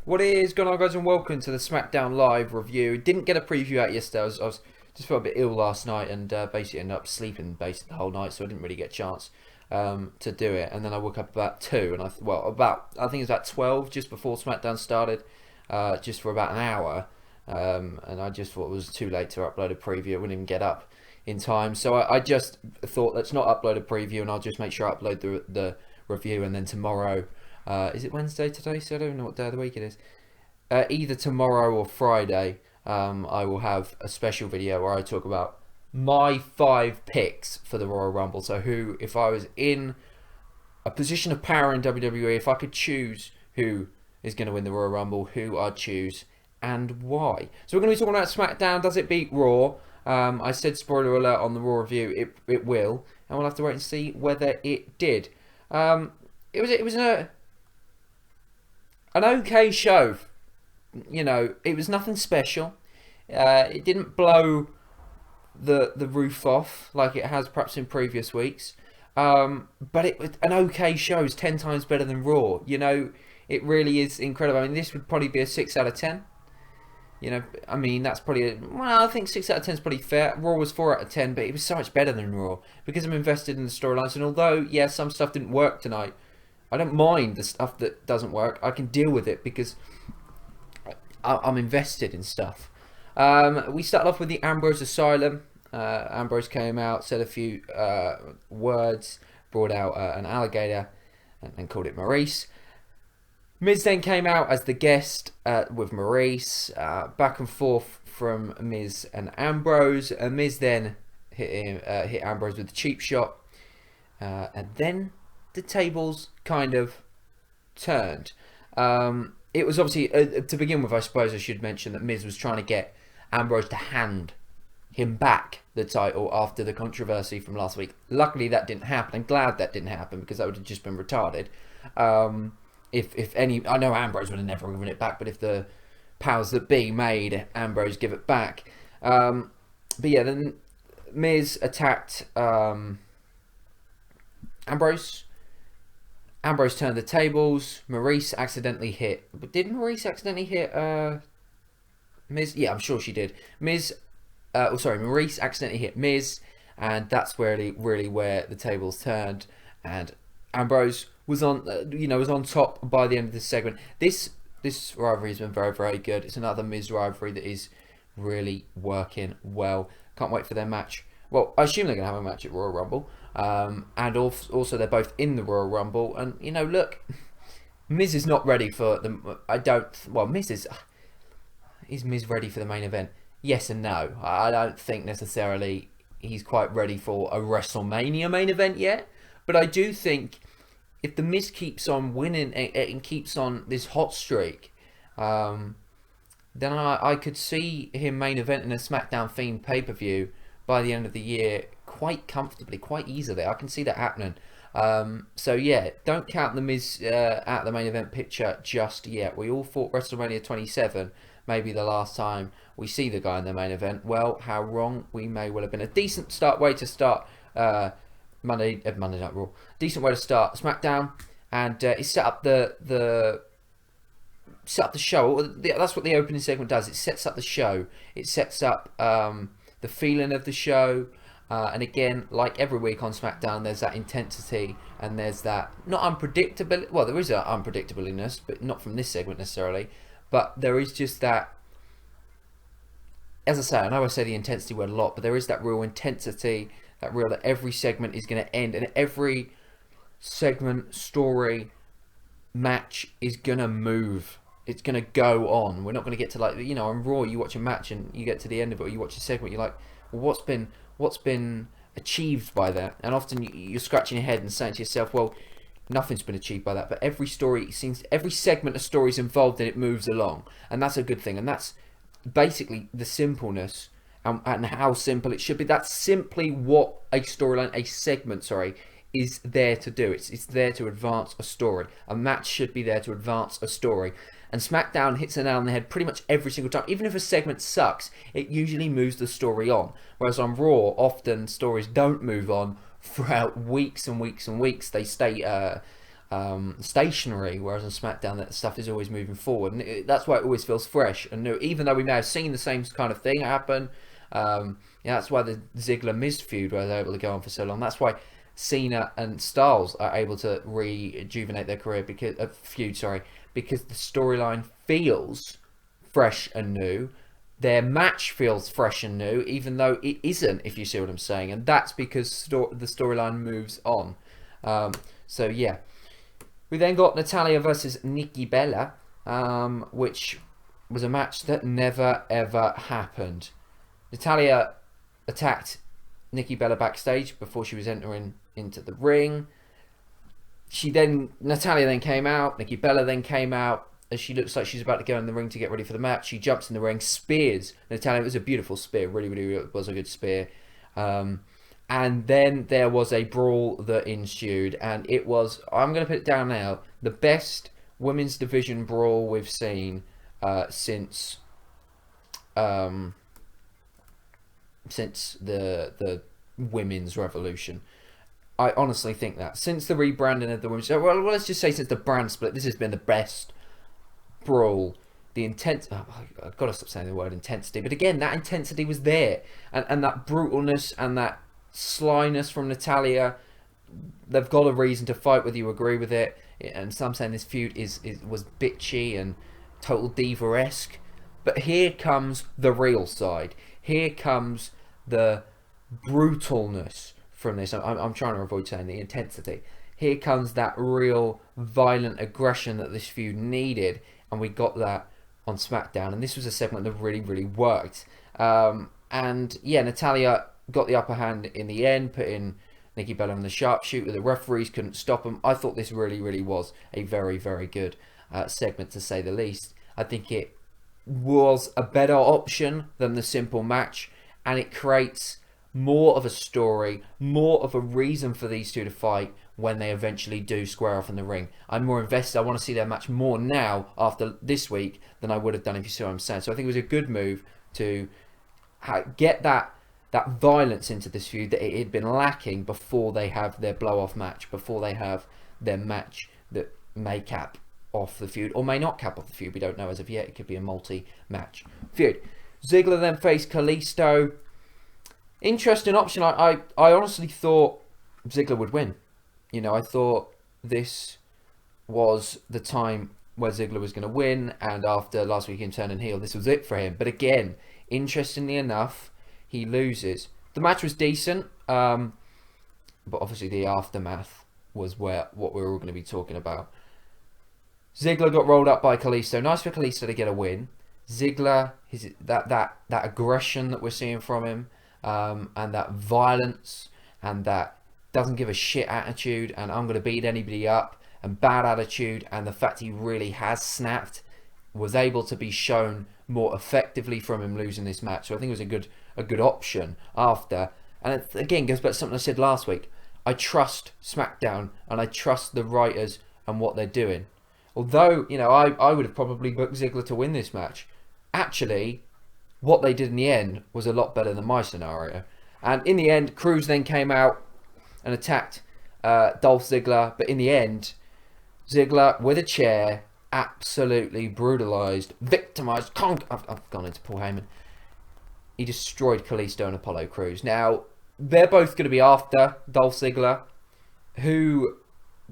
What is going on, guys, and welcome to the SmackDown Live review. Didn't get a preview out yesterday. I was just felt a bit ill last night and basically ended up sleeping basically the whole night, so I didn't really get a chance to do it. And then I woke up about 2, and I think it was about 12 just before SmackDown started, just for about an hour. And I just thought it was too late to upload a preview. I wouldn't even get up in time, so I just thought, let's not upload a preview, and I'll just make sure I upload the review, and then tomorrow. Is it Wednesday today? So I don't know what day of the week it is. Either tomorrow or Friday, I will have a special video where I talk about my 5 picks for the Royal Rumble. So if I was in a position of power in WWE, if I could choose who is going to win the Royal Rumble, who I'd choose and why. So we're going to be talking about SmackDown. Does it beat Raw? I said spoiler alert on the Raw review. It will, and we'll have to wait and see whether it did. It was an okay show. You know, it was nothing special. It didn't blow the roof off like it has perhaps in previous weeks. But it was an okay show. It's 10 times better than Raw. You know, it really is incredible. I mean, this would probably be a 6 out of 10. You know, I mean, that's probably... well, I think 6 out of 10 is pretty fair. Raw was 4 out of 10, but it was so much better than Raw because I'm invested in the storylines. And although, yeah, some stuff didn't work tonight, I don't mind the stuff that doesn't work. I can deal with it because I'm invested in stuff. We started off with the Ambrose Asylum. Ambrose came out, said a few words, brought out an alligator and called it Maurice. Miz then came out as the guest with Maurice. Back and forth from Miz and Ambrose. Miz then hit Ambrose with a cheap shot. And then the tables kind of turned. It was obviously, to begin with, I suppose I should mention that Miz was trying to get Ambrose to hand him back the title after the controversy from last week. Luckily that didn't happen. I'm glad that didn't happen because that would have just been retarded. If any, I know Ambrose would have never given it back, but if the powers that be made Ambrose give it back. But yeah, then Miz attacked Ambrose. Ambrose turned the tables. Maurice accidentally hit... But did Maurice accidentally hit Miz? Yeah, I'm sure she did. Maurice accidentally hit Miz, and that's really where the tables turned. And Ambrose was on top by the end of this segment. This rivalry has been very, very good. It's another Miz rivalry that is really working well. Can't wait for their match. Well, I assume they're going to have a match at Royal Rumble. And also they're both in the Royal Rumble. And, you know, look, Miz is not ready for the... Is Miz ready for the main event? Yes and no. I don't think necessarily he's quite ready for a WrestleMania main event yet. But I do think if the Miz keeps on winning and keeps on this hot streak, then I could see him main eventing a SmackDown themed pay-per-view by the end of the year quite comfortably, quite easily. I can see that happening. So yeah, don't count the Miz out the main event picture just yet. We all thought WrestleMania 27 may be the last time we see the guy in the main event. Well, how wrong we may well have been. A decent way to start Monday Night Raw. Decent way to start SmackDown, and it set up the show. That's what the opening segment does. It sets up the show. It sets up the feeling of the show. And again, like every week on SmackDown, there's that intensity and there's that, not unpredictability, well, there is an unpredictableness, but not from this segment necessarily, but there is just that, as I say, I know I say the intensity word a lot, but there is that real intensity, that every segment is going to end, and every segment, story, match is going to move. It's going to go on. We're not going to get to, like, you know, on Raw, you watch a match and you get to the end of it, or you watch a segment, you're like, well, what's been achieved by that? And often you're scratching your head and saying to yourself, well, nothing's been achieved by that. But every segment of story is involved and it moves along, and that's a good thing. And that's basically the simpleness and how simple it should be. That's simply what a segment is there to do. It's there to advance a story. A match should be there to advance a story. And SmackDown hits the nail on the head pretty much every single time. Even if a segment sucks, it usually moves the story on. Whereas on Raw, often stories don't move on throughout weeks and weeks and weeks. They stay stationary, whereas on SmackDown that stuff is always moving forward, and that's why it always feels fresh and new, even though we may have seen the same kind of thing happen. That's why the Ziggler-Miz feud was able to go on for so long. That's why Cena and Styles are able to rejuvenate their career because because the storyline feels fresh and new. Their match feels fresh and new, even though it isn't, if you see what I'm saying. And that's because the storyline moves on. So yeah. We then got Natalya versus Nikki Bella, which was a match that never ever happened. Natalya attacked Nikki Bella backstage before she was entering into the ring. Natalya then came out. Nikki Bella then came out. As she looks like she's about to go in the ring to get ready for the match, she jumps in the ring, spears Natalya. It was a beautiful spear, really was a good spear. And then there was a brawl that ensued, and it was, I'm going to put it down now, the best women's division brawl we've seen since the women's revolution. I honestly think that since the rebranding of the women's, well, let's just say since the brand split, this has been the best brawl. The I've got to stop saying the word intensity, but again, that intensity was there, and that brutalness and that slyness from Natalya. They've got a reason to fight, whether you agree with it. And some saying this feud was bitchy and total diva-esque, but here comes the real side. Here comes the brutalness from this. I'm trying to avoid saying the intensity. Here comes that real violent aggression that this feud needed, and we got that on SmackDown. And this was a segment that really worked. And yeah, Natalya got the upper hand in the end, putting Nikki Bella on the sharpshooter. The referees couldn't stop him. I thought this really was a very good segment, to say the least. I think it was a better option than the simple match, and it creates more of a story, more of a reason for these two to fight when they eventually do square off in the ring. I'm more invested. I want to see their match more now after this week than I would have done, if you see what I'm saying. So I think it was a good move to get that violence into this feud that it had been lacking before they have their blow-off match, before they have their match that may cap off the feud, or may not cap off the feud. We don't know as of yet. It could be a multi-match feud. Ziggler then faced Kalisto. Interesting option. I honestly thought Ziggler would win. You know, I thought this was the time where Ziggler was going to win, and after last week him turning heel, this was it for him. But again, interestingly enough, he loses. The match was decent, but obviously the aftermath was what we were all going to be talking about. Ziggler got rolled up by Kalisto. Nice for Kalisto to get a win. Ziggler, that aggression that we're seeing from him, and that violence, and that doesn't give a shit attitude, and I'm going to beat anybody up, and bad attitude, and the fact he really has snapped, was able to be shown more effectively from him losing this match. So I think it was a good option after. And it, again, goes back to something I said last week. I trust SmackDown, and I trust the writers and what they're doing. Although, you know, I would have probably booked Ziggler to win this match. Actually, what they did in the end was a lot better than my scenario. And in the end, Cruz then came out and attacked Dolph Ziggler. But in the end, Ziggler, with a chair, absolutely brutalized, victimized, I've gone into Paul Heyman. He destroyed Kalisto and Apollo Crews. Now, they're both going to be after Dolph Ziggler. Who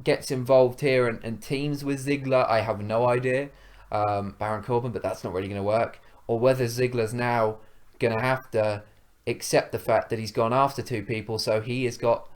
gets involved here and teams with Ziggler, I have no idea. Baron Corbin, but that's not really going to work. Or whether Ziggler's now going to have to accept the fact that he's gone after two people, so he has got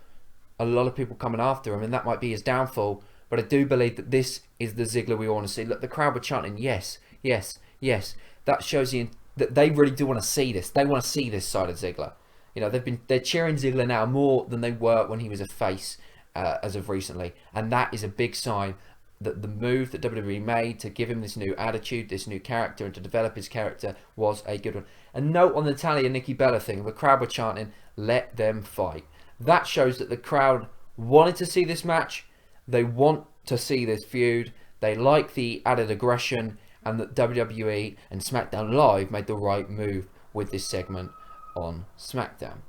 a lot of people coming after him, and that might be his downfall. But I do believe that this is the Ziggler we want to see. Look, the crowd were chanting, yes, yes, yes. That shows you that they really do want to see this. They want to see this side of Ziggler. You know, they're cheering Ziggler now more than they were when he was a face as of recently. And that is a big sign that the move that WWE made to give him this new attitude, this new character, and to develop his character was a good one. And note on the Natalya and Nikki Bella thing, the crowd were chanting, let them fight. That shows that the crowd wanted to see this match. They want to see this feud. They like the added aggression, and that WWE and SmackDown Live made the right move with this segment on SmackDown.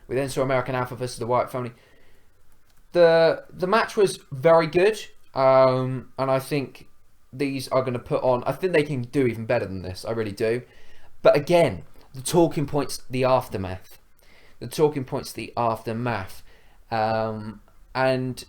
We then saw American Alpha versus the Wyatt family. the match was very good, and I think these are going to put on. I think they can do even better than this. I really do. But again, the talking points, the aftermath, and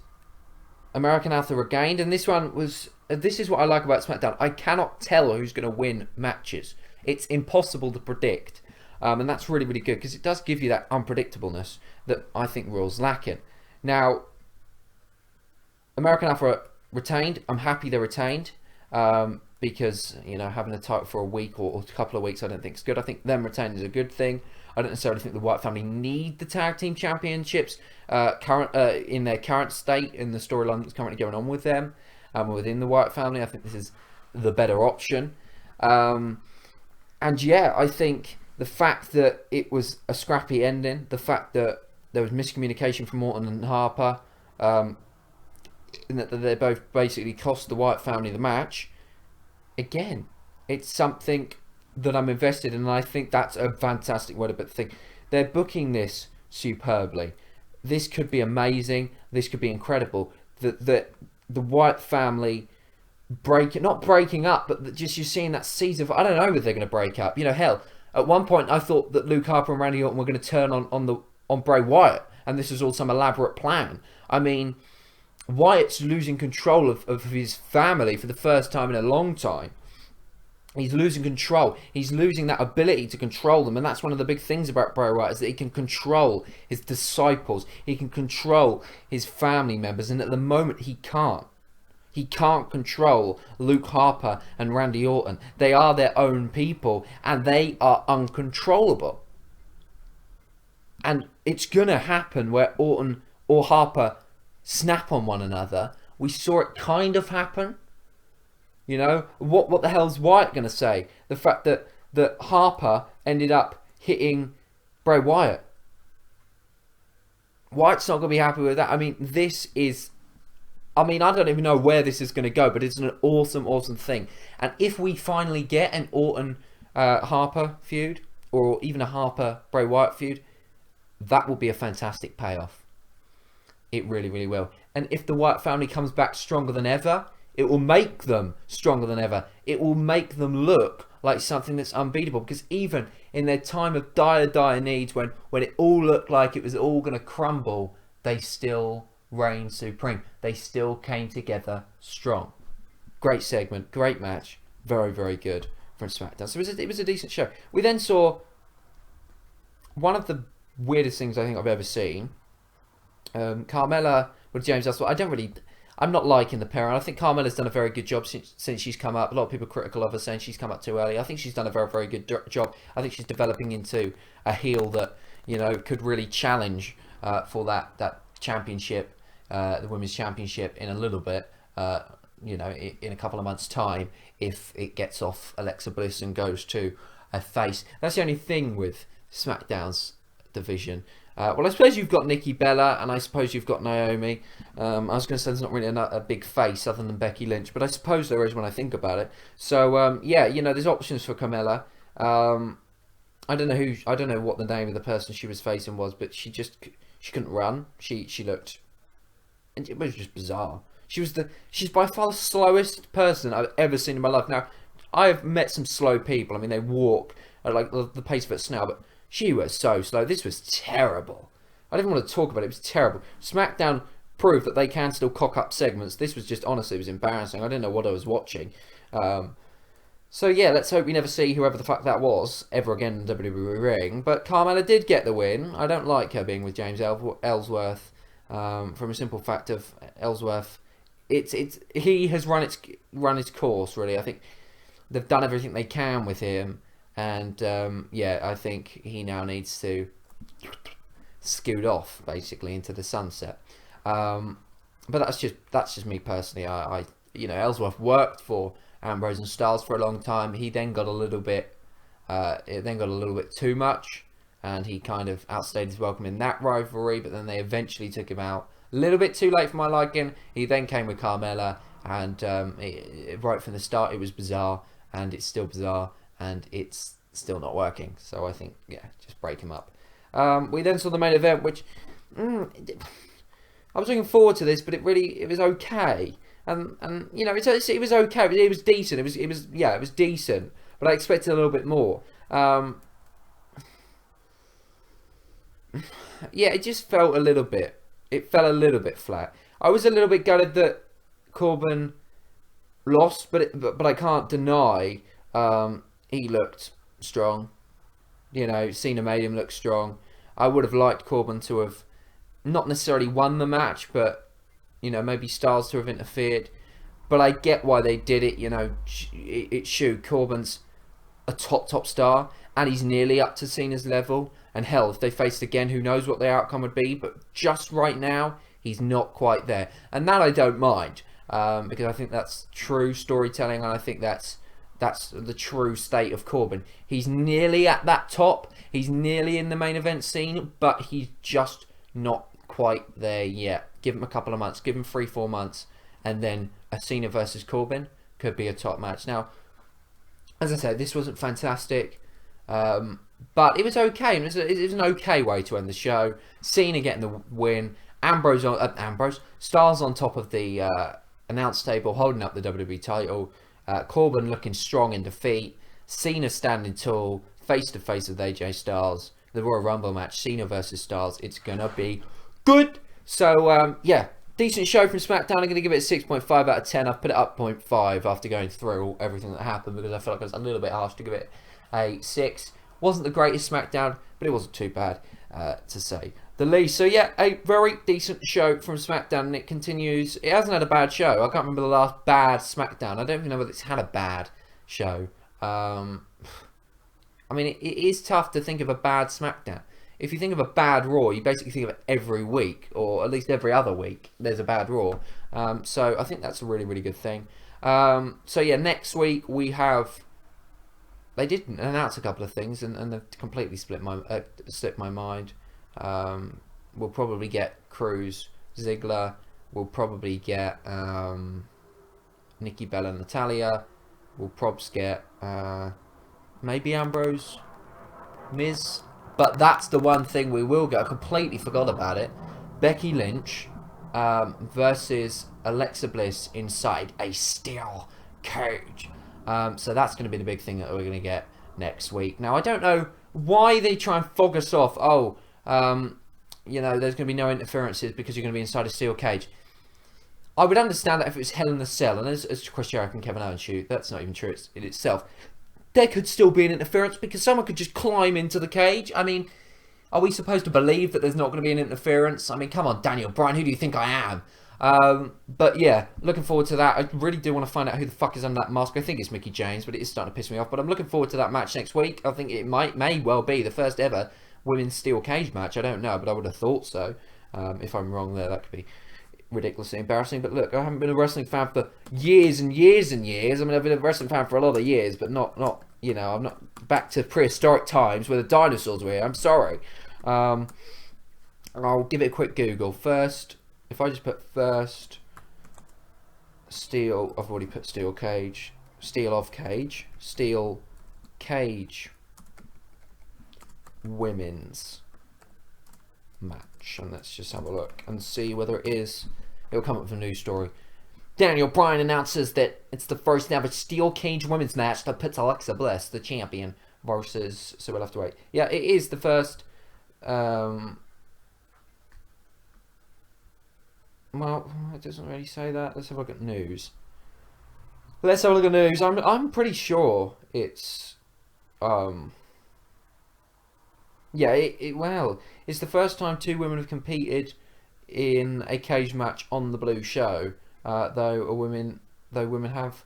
American Alpha regained, and this one was. This is what I like about SmackDown. I cannot tell who's going to win matches. It's impossible to predict, and that's really, really good because it does give you that unpredictableness that I think Raw's lacking. Now, American Alpha retained. I'm happy they retained because, you know, having a title for a week or a couple of weeks I don't think is good. I think them retaining is a good thing. I don't necessarily think the Wyatt family need the tag team championships in their current state in the storyline that's currently going on with them within the Wyatt family. I think this is the better option. And yeah, I think the fact that it was a scrappy ending, the fact that there was miscommunication from Orton and Harper, and that they both basically cost the Wyatt family the match, again, it's something that I'm invested in, and I think that's a fantastic way to put the thing. They're booking this superbly. This could be amazing. This could be incredible. The Wyatt family not breaking up, but just you're seeing that season of, I don't know whether they're going to break up. You know, hell, at one point I thought that Luke Harper and Randy Orton were going to turn on Bray Wyatt, and this was all some elaborate plan. I mean, Wyatt's losing control of his family for the first time in a long time. He's losing control. He's losing that ability to control them. And that's one of the big things about Bray Wyatt, is that he can control his disciples. He can control his family members. And at the moment, he can't. He can't control Luke Harper and Randy Orton. They are their own people, and they are uncontrollable. And it's going to happen where Orton or Harper snap on one another. We saw it kind of happen. You know, what the hell's Wyatt going to say? The fact that Harper ended up hitting Bray Wyatt. Wyatt's not going to be happy with that. I mean, I don't even know where this is going to go, but it's an awesome, awesome thing. And if we finally get an Orton Harper feud, or even a Harper Bray Wyatt feud, that will be a fantastic payoff. It really, really will. And if the Wyatt family comes back stronger than ever, it will make them stronger than ever. It will make them look like something that's unbeatable. Because even in their time of dire needs, when it all looked like it was all going to crumble, they still reigned supreme. They still came together strong. Great segment, great match, very, very good from SmackDown. So it was a decent show. We then saw one of the weirdest things I think I've ever seen. Carmella with James Ellsworth. I'm not liking the pair. I think Carmella's done a very good job since she's come up. A lot of people are critical of her, saying she's come up too early. I think she's done a very, very good job. I think she's developing into a heel that, you know, could really challenge for that championship, the women's championship, in a little bit. You know, in a couple of months' time, if it gets off Alexa Bliss and goes to a face. That's the only thing with SmackDown's division. Well, I suppose you've got Nikki Bella, and I suppose you've got Naomi. I was going to say there's not really a big face other than Becky Lynch, but I suppose there is when I think about it. So yeah, you know, there's options for Carmella. I don't know what the name of the person she was facing was, but she couldn't run. She looked, and it was just bizarre. She's by far the slowest person I've ever seen in my life. Now, I've met some slow people. I mean, they walk at like the pace of a snail, but she was so slow. This was terrible. I didn't want to talk about it. It was terrible. SmackDown proved that they can still cock up segments. This was just, honestly, it was embarrassing. I didn't know what I was watching. So yeah, let's hope we never see whoever the fuck that was ever again in the WWE ring. But Carmella did get the win. I don't like her being with James Ellsworth. From a simple fact of Ellsworth, he has run its course, really. I think they've done everything they can with him. And yeah, I think he now needs to scoot off basically into the sunset. But that's just me personally. I you know, Ellsworth worked for Ambrose and Styles for a long time. He then got a little bit too much, and he kind of outstayed his welcome in that rivalry. But then they eventually took him out a little bit too late for my liking. He then came with Carmella, and right from the start it was bizarre, and it's still bizarre. And it's still not working. So I think, yeah, just break him up. We then saw the main event, which I was looking forward to this, but it was okay. And you know, it was okay. It was decent. It was decent. But I expected a little bit more. Yeah, it just felt a little bit. It fell a little bit flat. I was a little bit gutted that Corbin lost, but I can't deny he looked strong. You know, Cena made him look strong. I would have liked Corbin to have not necessarily won the match, but you know, maybe Styles to have interfered. But I get why they did it. You know, it's true. Corbin's a top star, and he's nearly up to Cena's level. And hell, if they faced again, who knows what the outcome would be. But just right now, he's not quite there, and that I don't mind because I think that's true storytelling, and I think that's the true state of Corbin. He's nearly at that top. He's nearly in the main event scene, but he's just not quite there yet. Give him a couple of months. Give him 3-4 months, and then a Cena versus Corbin could be a top match. Now, as I said, this wasn't fantastic, but it was okay. It was an okay way to end the show. Cena getting the win. Styles on top of the announce table, holding up the WWE title. Corbin looking strong in defeat. Cena standing tall, face to face with AJ Styles. The Royal Rumble match, Cena versus Styles. It's gonna be good. So yeah, decent show from SmackDown. I'm gonna give it a 6.5 out of 10. I've put it up 0.5 after going through everything that happened because I felt like it was a little bit harsh to give it a 6. Wasn't the greatest SmackDown, but it wasn't too bad to say the least. So yeah, a very decent show from SmackDown, and it continues. It hasn't had a bad show. I can't remember the last bad SmackDown. I don't even know whether it's had a bad show. I mean, it is tough to think of a bad SmackDown. If you think of a bad Raw, you basically think of it every week, or at least every other week, there's a bad Raw. So I think that's a really, really good thing. So yeah, next week we have... They did announce a couple of things, and they've completely slipped my mind. We'll probably get Cruz, Ziggler. We'll probably get Nikki Bella, Natalia. We'll probs get maybe Ambrose, Miz. But that's the one thing we will get. I completely forgot about it. Becky Lynch versus Alexa Bliss inside a steel cage. So that's going to be the big thing that we're going to get next week. Now, I don't know why they try and fog us off. Oh, you know, there's going to be no interferences because you're going to be inside a steel cage. I would understand that if it was Hell in a Cell, and as Chris Jericho and Kevin Owens shoot, that's not even true in itself. There could still be an interference because someone could just climb into the cage. I mean, are we supposed to believe that there's not going to be an interference? I mean, come on, Daniel Bryan, who do you think I am? But yeah, looking forward to that. I really do want to find out who the fuck is under that mask. I think it's Mickie James, but it is starting to piss me off. But I'm looking forward to that match next week. I think it may well be the first ever women's steel cage match. I don't know, but I would have thought so. If I'm wrong there, that could be ridiculously embarrassing. But look, I haven't been a wrestling fan for years and years and years. I mean, I've been a wrestling fan for a lot of years, but not you know, I'm not back to prehistoric times where the dinosaurs were here. I'm sorry. I'll give it a quick Google first. If I just put first steel, I've already put steel cage, steel cage women's match, and let's just have a look and see whether it is. It'll come up with a news story. Daniel Bryan announces that it's the first ever steel cage women's match that puts Alexa Bliss, the champion, versus. So we'll have to wait. Yeah, it is the first. Well, it doesn't really say that. Let's have a look at news. Let's have a look at news. I'm pretty sure it's yeah, well, it's the first time two women have competed in a cage match on the Blue Show. Though women have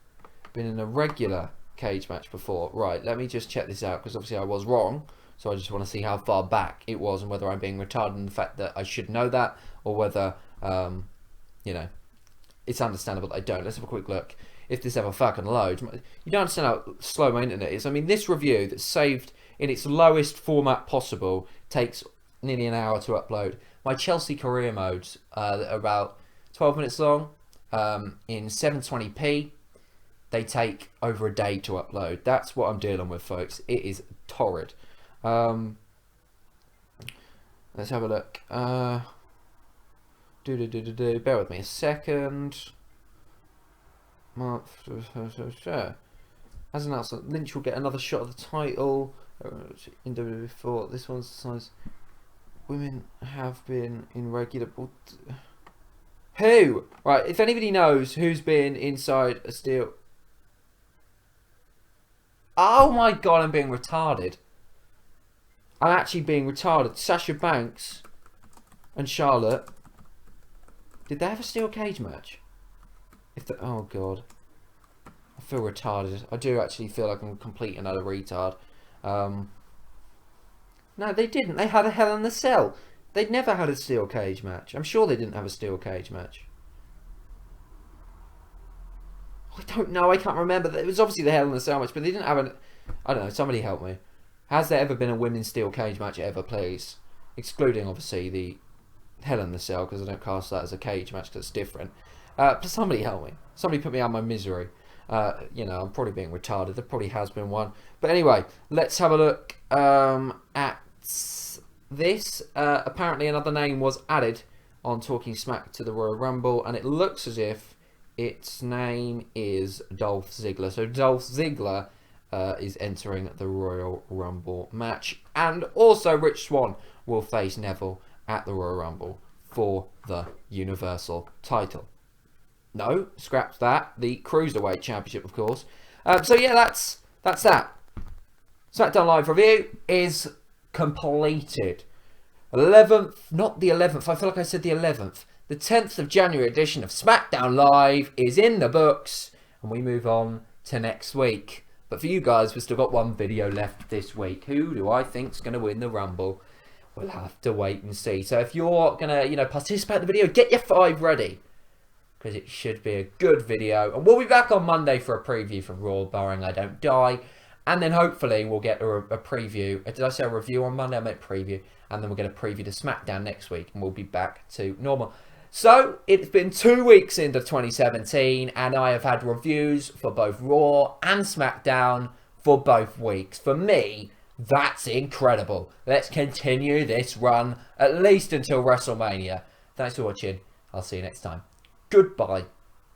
been in a regular cage match before. Right, let me just check this out because obviously I was wrong. So I just want to see how far back it was and whether I'm being retarded in the fact that I should know that, or whether you know, it's understandable that I don't. Let's have a quick look. If this ever fucking loads. You don't understand how slow my internet is. I mean, this review that's saved in its lowest format possible takes nearly an hour to upload. My Chelsea career modes that are about 12 minutes long in 720p, they take over a day to upload. That's what I'm dealing with, folks. It is torrid. Let's have a look. Bear with me a second. As announced, Lynch will get another shot of the title in WWE before. This one's the size. Women have been in regular. Who? Right, if anybody knows who's been inside a steel. Oh my god, I'm being retarded. I'm actually being retarded. Sasha Banks and Charlotte. Did they have a steel cage match? Oh god. I feel retarded. I do actually feel like I'm complete another retard. No, they didn't. They had a Hell in a Cell. They'd never had a steel cage match. I'm sure they didn't have a steel cage match. I don't know. I can't remember. It was obviously the Hell in a Cell match, but they didn't have an. I don't know. Somebody help me. Has there ever been a women's steel cage match ever, please? Excluding obviously the Hell in a Cell, because I don't cast that as a cage match because it's different. But somebody help me. Somebody put me out of my misery. You know, I'm probably being retarded. There probably has been one. But anyway, let's have a look at this. Apparently another name was added on Talking Smack to the Royal Rumble, and it looks as if its name is Dolph Ziggler. So Dolph Ziggler is entering the Royal Rumble match. And also Rich Swann will face Neville at the Royal Rumble for the Universal title. No, scraps that. The Cruiserweight Championship, of course. So yeah, that's that. SmackDown Live review is completed. 11th, not the 11th. I feel like I said the 11th. The 10th of January edition of SmackDown Live is in the books, and we move on to next week. But for you guys, we've still got one video left this week. Who do I think's going to win the Rumble? We'll have to wait and see. So if you're going to, participate in the video, get your 5 ready, because it should be a good video. And we'll be back on Monday for a preview for Raw, barring I don't die. And then hopefully we'll get a preview. Did I say a review on Monday? I meant preview. And then we'll get a preview to SmackDown next week, and we'll be back to normal. So it's been 2 weeks into 2017, and I have had reviews for both Raw and SmackDown for both weeks. For me, that's incredible. Let's continue this run at least until WrestleMania. Thanks for watching. I'll see you next time. Goodbye.